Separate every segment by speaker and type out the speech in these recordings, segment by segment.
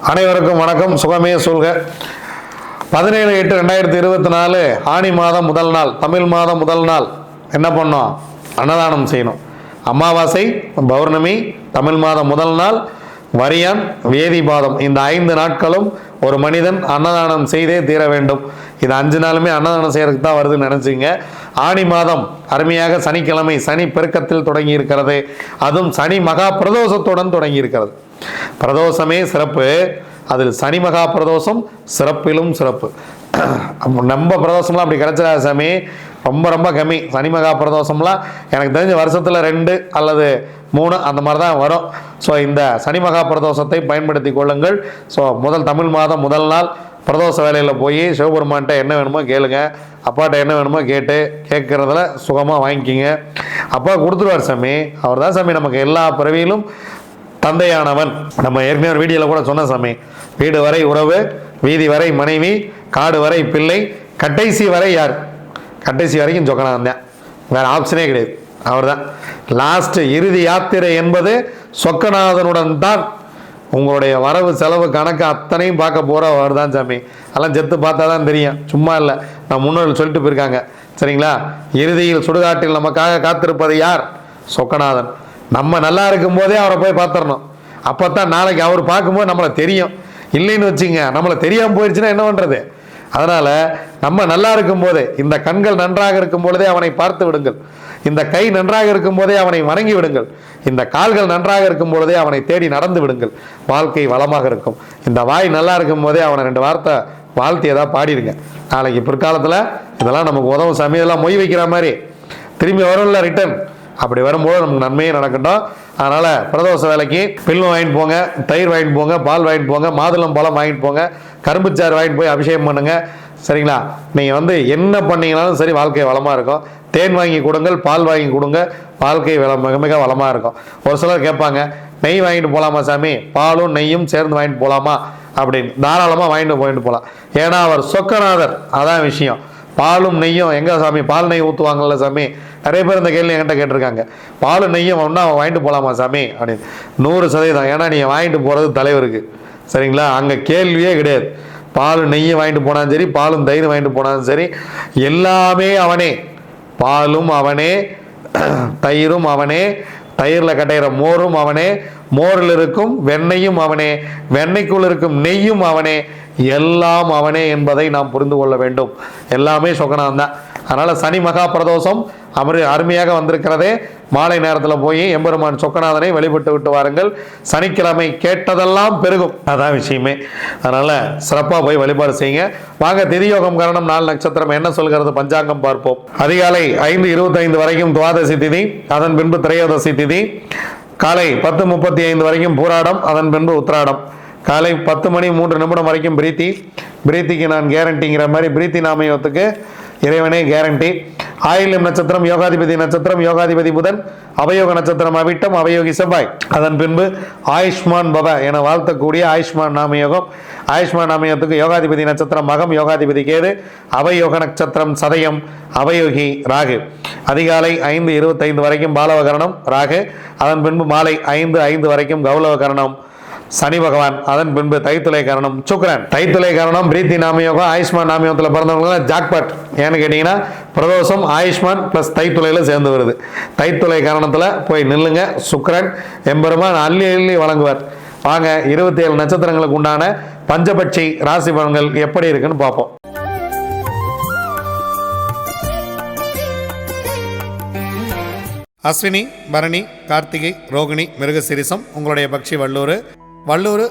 Speaker 1: அனைவருக்கும் வணக்கம். சுகமே சொல்க. 17/8/2024 ஆணி மாதம் முதல் நாள், தமிழ் மாதம் முதல் நாள் என்ன பண்ணோம்? அன்னதானம் செய்யணும். அமாவாசை, பௌர்ணமி, தமிழ் மாதம் முதல் நாள், வரியான், வேதி பாதம், இந்த 5 நாட்களும் ஒரு மனிதன் அன்னதானம் செய்தே தீர வேண்டும். இது 5 நாளுமே அன்னதானம் செய்யறதுக்கு தான் வருதுன்னு நினைச்சிங்க. ஆணி மாதம் அருமையாக சனிக்கிழமை, சனி பெருக்கத்தில் தொடங்கி இருக்கிறது. அதுவும் சனி மகா பிரதோஷத்துடன் தொடங்கி இருக்கிறது. பிரதோஷமே சிறப்பு, அதில் சனி மகா பிரதோஷம் சிறப்பிலும் சிறப்பு. நம்ம பிரதோஷம்லாம் அப்படி கிடைச்சா சாமி, ரொம்ப ரொம்ப கம்மி. சனி மகா பிரதோஷம்லாம் எனக்கு தெரிஞ்ச வருஷத்தில் 2 அல்லது 3 அந்த மாதிரி தான் வரும். ஸோ இந்த சனி மகா பிரதோஷத்தை பயன்படுத்தி கொள்ளுங்கள். ஸோ தமிழ் மாதம் முதல் நாள் பிரதோஷ வேலையில் போய் சிவபெருமான்கிட்ட என்ன வேணுமோ கேளுங்க, அப்பாட்ட என்ன வேணுமோ கேட்கறதுல சுகமாக வாங்கிக்கிங்க. அப்பா கொடுத்துருவார் சாமி. அவர் தான் சாமி நமக்கு எல்லா பிறவியிலும் தந்தையானவன். நம்ம ஏற்கனவே வீடியோவில் கூட சொன்ன சாமி, வீடு வரை உறவு, வீதி வரை மனைவி, காடு வரை பிள்ளை, கடைசி வரை யார்? கடைசி வரைக்கும் சொக்கநாதன் தான், வேற ஆப்ஷனே கிடையாது. அவர் தான் லாஸ்ட். இறுதி யாத்திரை என்பது சொக்கநாதனுடன் தான். உங்களுடைய வரவு செலவு கணக்கு அத்தனையும் பார்க்க போகிற அவர் தான் சாமி. அதெல்லாம் செத்து பார்த்தா தான் தெரியும், சும்மா இல்லை. நான் முன்னோர்கள் சொல்லிட்டு போயிருக்காங்க, சரிங்களா? இறுதியில் சுடுகாட்டில் நமக்காக காத்திருப்பது யார்? சொக்கநாதன். நம்ம நல்லா இருக்கும் போதே அவரை போய் பார்த்துடணும். அப்போ தான் நாளைக்கு அவர் பார்க்கும்போது நம்மளை தெரியும். இல்லைன்னு வச்சுங்க, நம்மளை தெரியாமல் போயிடுச்சுன்னா என்ன பண்ணுறது? அதனால் நம்ம நல்லா இருக்கும் போதே, இந்த கண்கள் நன்றாக இருக்கும் பொழுதே அவனை பார்த்து விடுங்கள். இந்த கை நன்றாக இருக்கும் போதே அவனை வணங்கி விடுங்கள். இந்த கால்கள் நன்றாக இருக்கும் பொழுதே அவனை தேடி நடந்து விடுங்கள். வாழ்க்கை வளமாக இருக்கும். இந்த வாய் நல்லா இருக்கும் போதே அவனை 2 வார்த்தை வாழ்த்தி ஏதாவது பாடிடுங்க. நாளைக்கு பிற்காலத்தில் இதெல்லாம் நமக்கு உதவும் சாமி. இதெல்லாம் மொய் வைக்கிற மாதிரி திரும்பி வரும்ல ரிட்டர்ன். அப்படி வரும்போது நமக்கு நன்மையே நடக்கட்டும். அதனால் பிரதோஷ வேலைக்கு பில்லும் வாங்கிட்டு போங்க, தயிர் வாங்கிட்டு போங்க, பால் வாங்கிட்டு போங்க, மாதுளம் பழம் வாங்கிட்டு போங்க, கரும்புச்சாறு வாங்கிட்டு போய் அபிஷேகம் பண்ணுங்கள், சரிங்களா? நீங்கள் என்ன பண்ணீங்கனாலும் சரி, வாழ்க்கை வளமாக இருக்கும். தேன் வாங்கி கொடுங்கள், பால் வாங்கி கொடுங்க, வாழ்க்கை மிக மிக வளமாக இருக்கும். ஒரு சிலர் கேட்பாங்க, நெய் வாங்கிட்டு போகலாமா சாமி? பாலும் நெய்யும் சேர்ந்து வாங்கிட்டு போகலாமா அப்படின்னு. தாராளமாக வாங்கிட்டு போகலாம். ஏன்னா அவர் சொக்கநாதர், அதான் விஷயம். பாலும் நெய்யும் எங்கே சாமி? பால் நெய் ஊற்றுவாங்கல்ல சாமி. நிறைய பேர் இந்த கேள்வி என்கிட்ட கேட்டிருக்காங்க. பாலும் நெய்யும் ஒன்றா வாங்கிட்டு போகலாமா சாமி அப்படின்னு. 100%. ஏன்னா நீங்கள் வாங்கிட்டு போகிறது தலைவருக்கு, சரிங்களா? அங்கே கேள்வியே கிடையாது. பால் நெய்யும் வாங்கிட்டு போனாலும் சரி, பாலும் தயிர் வாங்கிட்டு போனாலும் சரி, எல்லாமே அவனே. பாலும் அவனே, தயிரும் அவனே, தயிரில் கட்டையிற மோரும் அவனே, மோரில் இருக்கும் வெண்ணெயும் அவனே, வெண்ணெய்க்குள் இருக்கும் நெய்யும் அவனே, எல்லாம் அவனே என்பதை நாம் புரிந்து கொள்ள வேண்டும். எல்லாமே சொக்கநாதன் தான். அதனால் சனி மகா பிரதோஷம் அருமையாக வந்திருக்கிறதே. மாலை நேரத்தில் போய் எம்பெருமான் சொக்கநாதனை வழிபட்டு விட்டு வாருங்கள். சனிக்கிழமை கேட்டதெல்லாம் பெருகும், அதான் விஷயமே. அதனால் சிறப்பாக போய் வழிபாடு செய்யுங்க. வாங்க, திதியோகம் கரணம் 4 நட்சத்திரம் என்ன சொல்கிறது பஞ்சாங்கம் பார்ப்போம். அதிகாலை 5:25 வரைக்கும் துவாதசி திதி, அதன் பின்பு திரையோதசி திதி. காலை 10:35 வரைக்கும் பூராடம், அதன் பின்பு உத்திராடம். காலை 10 மணி 3 நிமிடம் வரைக்கும் பிரீத்தி. பிரீத்திக்கு நான் கேரண்டிங்கிற மாதிரி பிரீத்தி நாமயத்துக்கு இறைவனே கேரண்டி. ஆயில்யம் நட்சத்திரம் யோகாதிபதி நட்சத்திரம், யோகாதிபதி புதன், அவயோக நட்சத்திரம் அவிட்டம், அவயோகி செவ்வாய். அதன் பின்பு ஆயுஷ்மான் பவ என வாழ்த்தக்கூடிய ஆயுஷ்மான் நாமயோகம். ஆயுஷ்மான் நாமயோகத்துக்கு யோகாதிபதி நட்சத்திரம் மகம், யோகாதிபதி கேது, அவயோக நட்சத்திரம் சதயம், அவயோகி ராகு. அதிகாலை 5:25 வரைக்கும் பாலவகரணம் ராகு. அதன் பின்பு மாலை 5:05 வரைக்கும் கௌலவகரணம் சனி பகவான். அதன் பின்பு தைத்துளை கரணம் சுக்கிரன். தைத்துளை கரணம் பிரீத்தி நாமயோகம். ஆயுஷ்மான் நாமயோகத்தில் பிறந்தவங்க ஜாக்பாட். ஏன்னு கேட்டிங்கன்னா பிரதோஷம் ஆயுஷ்மான் ப்ளஸ் தைத்துளையில் சேர்ந்து வருது. தைத்துளை கரணத்தில் போய் நில்லுங்க. சுக்கிரன் எம்பெருமான் அள்ளி அள்ளி வழங்குவார். வாங்க, 27 நட்சத்திரங்களுக்கு உண்டான பஞ்சபட்சி ராசி பலன்கள் எப்படி இருக்குன்னு பார்ப்போம். அஸ்வினி, பரணி, கார்த்திகை, ரோகிணி, மிருகசிரிசம் உங்களுடைய பட்சி வல்லூர்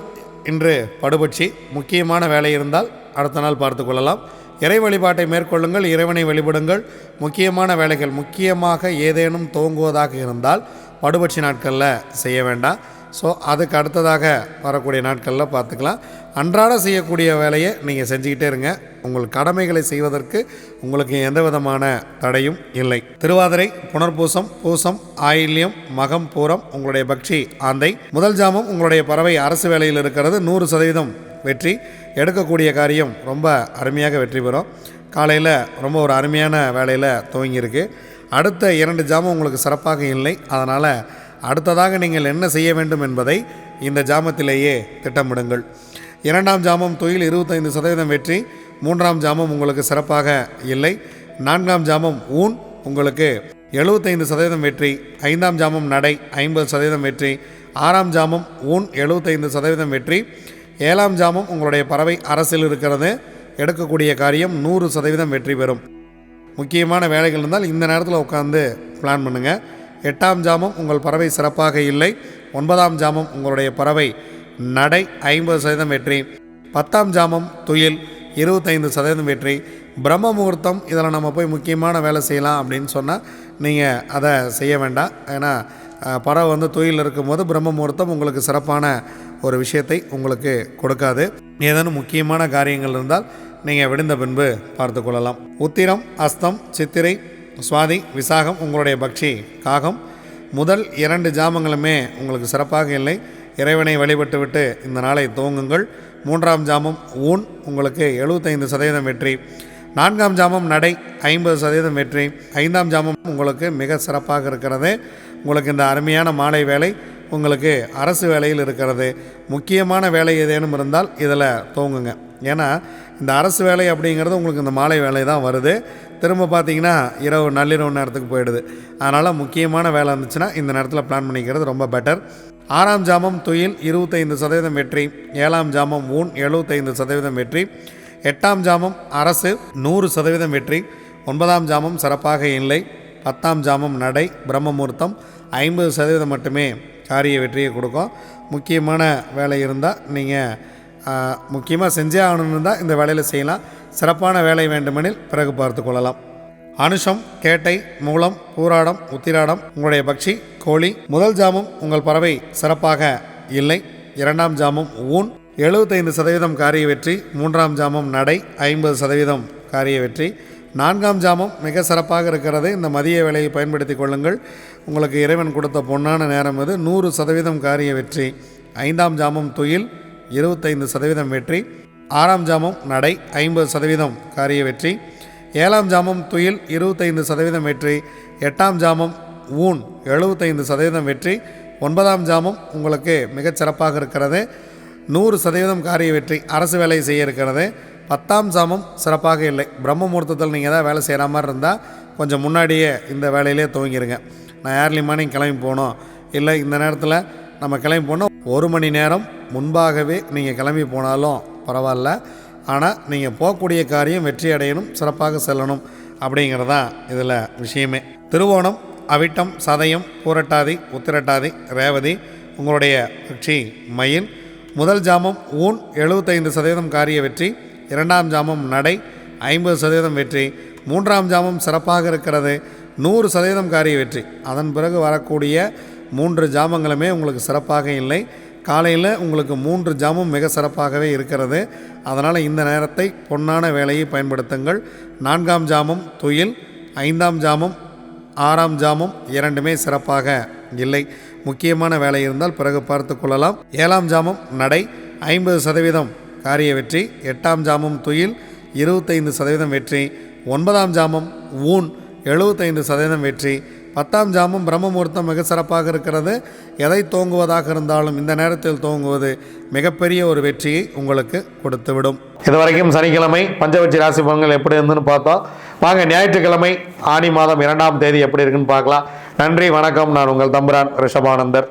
Speaker 1: இன்று படுபட்சி. முக்கியமான வேலை இருந்தால் அடுத்த நாள் பார்த்து கொள்ளலாம். இறை வழிபாட்டை மேற்கொள்ளுங்கள், இறைவனை வழிபடுங்கள். முக்கியமான வேலைகள் முக்கியமாக ஏதேனும் துவங்குவதாக இருந்தால் படுபட்சி நாட்களில் செய்ய வேண்டாம். ஸோ அதுக்கு அடுத்ததாக வரக்கூடிய நாட்களில் பார்த்துக்கலாம். அன்றாட செய்யக்கூடிய வேலையை நீங்கள் செஞ்சுக்கிட்டே இருங்க. உங்கள் கடமைகளை செய்வதற்கு உங்களுக்கு எந்த விதமான தடையும் இல்லை. திருவாதிரை, புனர்பூசம், பூசம், ஆயில்யம், மகம், பூரம் உங்களுடைய பக்ஷி ஆந்தை. முதல் ஜாமம் உங்களுடைய பறவை அரசு வேலையில் இருக்கிறது. 100% வெற்றி. எடுக்கக்கூடிய காரியம் ரொம்ப அருமையாக வெற்றி பெறும். காலையில் ரொம்ப ஒரு அருமையான வேலையில் துவங்கியிருக்கு. அடுத்த 2 ஜாமம் உங்களுக்கு சிறப்பாக இல்லை. அதனால் அடுத்ததாக நீங்கள் என்ன செய்ய வேண்டும் என்பதை இந்த ஜாமத்திலேயே திட்டமிடுங்கள். 2ஆம் ஜாமம் துயில் 25% வெற்றி. 3ஆம் ஜாமம் உங்களுக்கு சிறப்பாக இல்லை. 4ஆம் ஜாமம் ஊன் உங்களுக்கு 75% வெற்றி. 5ஆம் ஜாமம் நடை 50% வெற்றி. 6ஆம் ஜாமம் ஊன் 75% வெற்றி. 7ஆம் ஜாமம் உங்களுடைய பறவை அரசில் இருக்கிறது. எடுக்கக்கூடிய காரியம் 100% வெற்றி பெறும். முக்கியமான வேலைகள் இருந்தால் இந்த நேரத்தில் உட்காந்து பிளான் பண்ணுங்கள். 8ஆம் ஜாமம் உங்கள் பறவை சிறப்பாக இல்லை. 9ஆம் ஜாமம் உங்களுடைய பறவை நடை 50% வெற்றி. 10ஆம் ஜாமம் துயில் 25% வெற்றி. பிரம்ம முகூர்த்தம் இதில் நம்ம போய் முக்கியமான வேலை செய்யலாம் அப்படின்னு சொன்னால் நீங்கள் அதை செய்ய வேண்டாம். ஏன்னா பறவை துயில் இருக்கும்போது பிரம்ம முகூர்த்தம் உங்களுக்கு சிறப்பான ஒரு விஷயத்தை உங்களுக்கு கொடுக்காது. ஏதேனும் முக்கியமான காரியங்கள் இருந்தால் நீங்கள் விடுந்த பின்பு பார்த்து கொள்ளலாம். உத்திரம், அஸ்தம், சித்திரை, சுவாதி, விசாகம் உங்களுடைய பக்ஷி காகம். முதல் 2 ஜாமங்களுமே உங்களுக்கு சிறப்பாக இல்லை. இறைவனை வழிபட்டு விட்டு இந்த நாளை துவங்குங்கள். 3ஆம் ஜாமம் ஊன் உங்களுக்கு 75% வெற்றி. 4ஆம் ஜாமம் நடை 50% வெற்றி. 5ஆம் ஜாமம் உங்களுக்கு மிக சிறப்பாக இருக்கிறது. உங்களுக்கு இந்த அருமையான மாலை வேலை உங்களுக்கு அரசு வேலையில் இருக்கிறது. முக்கியமான வேலை ஏதேனும் இருந்தால் இதில் துவங்குங்க. ஏன்னா இந்த அரசு வேலை அப்படிங்கிறது உங்களுக்கு இந்த மாலை வேலை தான் வருது. திரும்ப பார்த்தீங்கன்னா நள்ளிரவு நேரத்துக்கு போயிடுது. அதனால் முக்கியமான வேலை இருந்துச்சுன்னா இந்த நேரத்தில் பிளான் பண்ணிக்கிறது ரொம்ப பெட்டர். 6ஆம் ஜாமம் துயில் 25% வெற்றி. 7ஆம் ஜாமம் ஊன் 75% வெற்றி. 8ஆம் ஜாமம் அரசு 100% வெற்றி. 9ஆம் ஜாமம் சிறப்பாக இல்லை. 10ஆம் ஜாமம் நடை பிரம்ம முகூர்த்தம் 50% மட்டுமே காரிய வெற்றியை கொடுக்கும். முக்கியமான வேலை இருந்தால் நீங்கள் முக்கியமாக செஞ்சே ஆகணும்னு தான் இந்த வேலையில் செய்யலாம். சிறப்பான வேலை வேண்டுமெனில் பிறகு பார்த்து கொள்ளலாம். அனுஷம், கேட்டை, மூலம், பூராடம், உத்திராடம் உங்களுடைய பக்ஷி கோழி. முதல் ஜாமம் உங்கள் பறவை சிறப்பாக இல்லை. 2ஆம் ஜாமம் ஊன் 75% காரிய வெற்றி. 3ஆம் ஜாமம் நடை 50% காரிய வெற்றி. 4ஆம் ஜாமம் மிக சிறப்பாக இருக்கிறது. இந்த மதிய வேலையை பயன்படுத்தி கொள்ளுங்கள். உங்களுக்கு இறைவன் கொடுத்த பொன்னான நேரம் இது. 100% காரிய வெற்றி. 5ஆம் ஜாமம் துயில் 25% வெற்றி. 6ஆம் ஜாமம் நடை 50% காரிய வெற்றி. 7ஆம் ஜாமம் துயில் 25% வெற்றி. 8ஆம் ஜாமம் ஊன் 75% வெற்றி. 9ஆம் ஜாமம் உங்களுக்கு மிகச்சிறப்பாக இருக்கிறது. 100% காரிய வெற்றி. அரசு வேலை செய்ய இருக்கிறது. 10ஆம் ஜாமம் சிறப்பாக இல்லை. பிரம்ம முகூர்த்தத்தில் நீங்கள் ஏதாவது வேலை செய்கிற மாதிரி இருந்தால் கொஞ்சம் முன்னாடியே இந்த வேலையிலே துவங்கிடுங்க. நான் ஏர்லி மார்னிங் கிளம்பி போகணும், இல்லை இந்த நேரத்தில் நம்ம கிளம்பி போனோம், 1 மணி நேரம் முன்பாகவே நீங்கள் கிளம்பி போனாலும் பரவாயில்ல. ஆனால் நீங்கள் போகக்கூடிய காரியம் வெற்றி அடையணும், சிறப்பாக செல்லணும் அப்படிங்கிறதான் இதில் விஷயமே. திருவோணம், அவிட்டம், சதயம், பூரட்டாதி, உத்திரட்டாதி, ரேவதி உங்களுடைய பட்சி மயில். முதல் ஜாமம் ஊன் 75% காரிய வெற்றி. 2ஆம் ஜாமம் நடை 50% வெற்றி. 3ஆம் ஜாமம் சிறப்பாக இருக்கிறது. 100% காரிய வெற்றி. அதன் பிறகு வரக்கூடிய 3 ஜாமங்களுமே உங்களுக்கு சிறப்பாக இல்லை. காலையில் உங்களுக்கு 3 ஜாமம் மிக சிறப்பாகவே இருக்கிறது. அதனால் இந்த நேரத்தை பொன்னான வேலையை பயன்படுத்துங்கள். 4ஆம் ஜாமம் துயில், 5ஆம் ஜாமம் 6ஆம் ஜாமம் இரண்டுமே சிறப்பாக இல்லை. முக்கியமான வேலை இருந்தால் பிறகு பார்த்து கொள்ளலாம். 7ஆம் ஜாமம் நடை 50% காரிய வெற்றி. 8ஆம் ஜாமம் துயில் 25% வெற்றி. 9ஆம் ஜாமம் ஊன் 75% வெற்றி. 10ஆம் ஜாமம் பிரம்ம முகூர்த்தம் மிக சிறப்பாக இருக்கிறது. எதை துவங்குவதாக இருந்தாலும் இந்த நேரத்தில் துவங்குவது மிகப்பெரிய ஒரு வெற்றியை உங்களுக்கு கொடுத்துவிடும். இதுவரைக்கும் சனிக்கிழமை பஞ்சபட்சி ராசி பலன்கள் எப்படி இருந்துன்னு பார்த்தோம். வாங்க ஞாயிற்றுக்கிழமை ஆனி மாதம் 2ஆம் தேதி எப்படி இருக்குன்னு பார்க்கலாம். நன்றி, வணக்கம். நான் உங்கள் தம்புரான் ரிஷபானந்தர்.